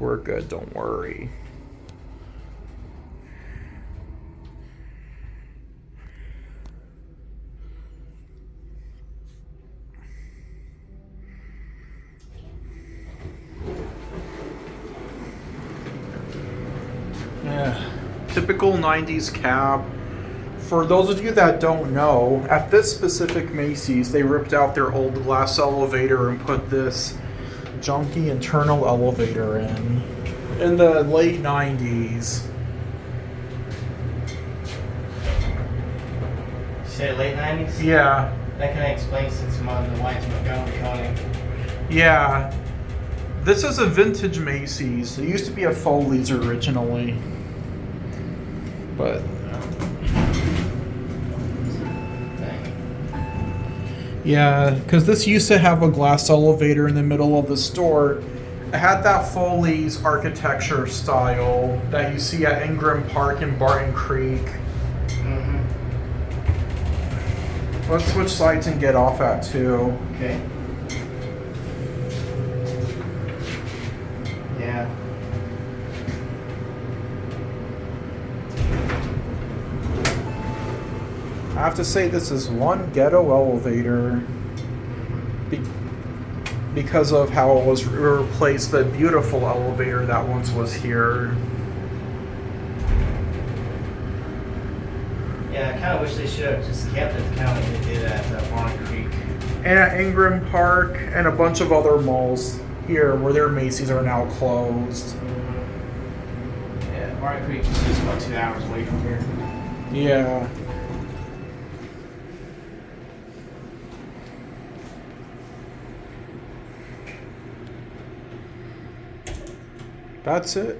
We're good, don't worry. Yeah, typical 90s cab. For those of you that don't know, at this specific Macy's, they ripped out their old glass elevator and put this junky internal elevator in the late 90s. You say late 90s? Yeah. That kind of explains since the white's Montgomery County. Yeah. This is a vintage Macy's. It used to be a Foley's originally. But yeah, because this used to have a glass elevator in the middle of the store. It had that Foley's architecture style that you see at Ingram Park and Barton Creek. Mm-hmm. Let's switch sides and get off at 2. Okay. Yeah. I have to say this is one ghetto elevator because of how it was replaced the beautiful elevator that once was here. Yeah, I kind of wish they should have just kept it kind of like they did at Barton Creek. And at Ingram Park and a bunch of other malls here where their Macy's are now closed. Yeah, Barton Creek is just about 2 hours away from here. Yeah. That's it.